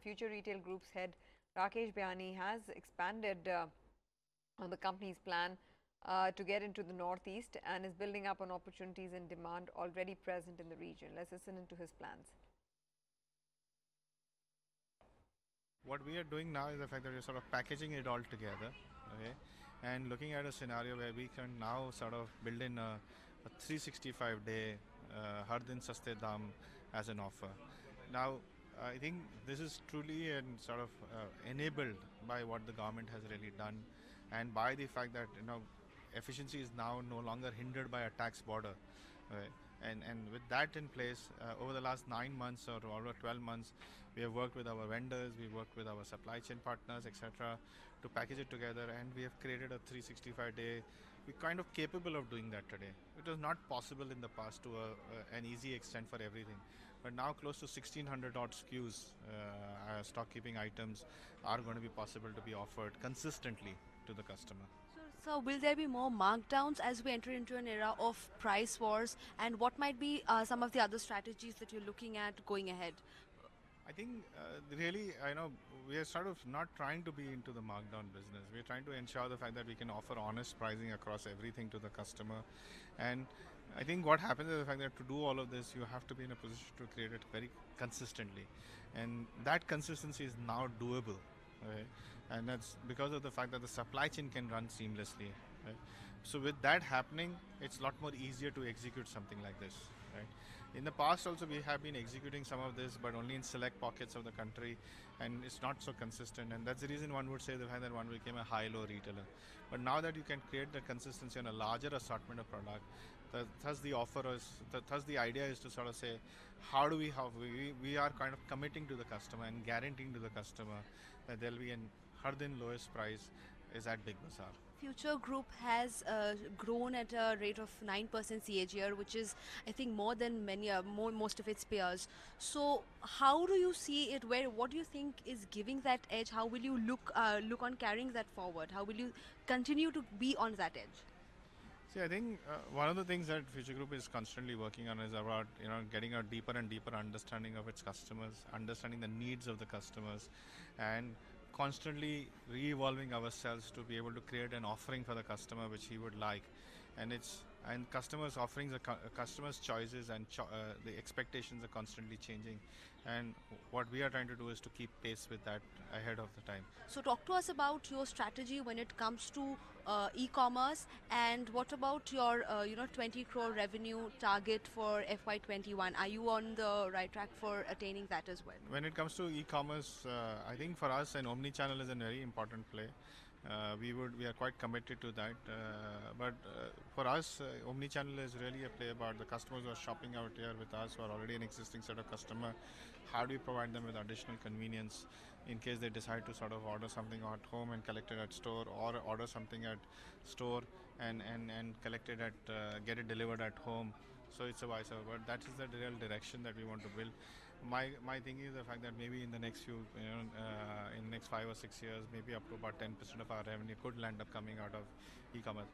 Future Retail Group's head Rakesh Biyani has expanded on the company's plan to get into the Northeast and is building up on opportunities and demand already present in the region. Let's listen into his plans. What we are doing now is the fact that we're sort of packaging it all together, okay, and looking at a scenario where we can now sort of build in a 365-day Har Din Saste Dam as an offer. Now, I think this is truly and sort of enabled by what the government has really done, and by the fact that efficiency is now no longer hindered by a tax border. Right? And with that in place, over the last 9 months or over 12 months, we have worked with our vendors, we worked with our supply chain partners, etc., to package it together, and we have created a 365-day. We're kind of capable of doing that today. It was not possible in the past to an easy extent for everything, but now close to 1600 odd SKUs, stock keeping items, are going to be possible to be offered consistently to the customer. So, will there be more markdowns as we enter into an era of price wars? And what might be some of the other strategies that you're looking at going ahead? I think really, I know we are sort of not trying to be into the markdown business. We're trying to ensure the fact that we can offer honest pricing across everything to the customer. And I think what happens is the fact that to do all of this, you have to be in a position to create it very consistently. And that consistency is now doable. Right? And that's because of the fact that the supply chain can run seamlessly. Right? So with that happening, it's a lot more easier to execute something like this. Right? In the past also we have been executing some of this, but only in select pockets of the country, and it's not so consistent, and that's the reason one would say the fact that one became a high-low retailer. But now that you can create the consistency on a larger assortment of product, thus the offer is, thus the idea is to sort of say, how do we are kind of committing to the customer and guaranteeing to the customer that there'll be an Har Din lowest price is at Big Bazaar. Future Group has grown at a rate of 9% CAGR, which is, I think, more than most of its peers. So, how do you see it? What do you think is giving that edge? How will you look on carrying that forward? How will you continue to be on that edge? See, I think one of the things that Future Group is constantly working on is about getting a deeper and deeper understanding of its customers, understanding the needs of the customers, and constantly re-evolving ourselves to be able to create an offering for the customer which he would like. And customers' offerings, customers' choices and the expectations are constantly changing. And what we are trying to do is to keep pace with that ahead of the time. So talk to us about your strategy when it comes to e-commerce, and what about your 20 crore revenue target for FY21? Are you on the right track for attaining that as well? When it comes to e-commerce, I think for us an omni-channel is a very important play. We are quite committed to that, but for us omni-channel is really a play about the customers who are shopping out here with us, who are already an existing set of customer. How do we provide them with additional convenience in case they decide to sort of order something at home and collect it at store, or order something at store and collect it at get it delivered at home. So it's a vice versa, but that is the real direction that we want to build. My thing is the fact that maybe in the next in the next 5 or 6 years, maybe up to about 10% of our revenue could land up coming out of e-commerce.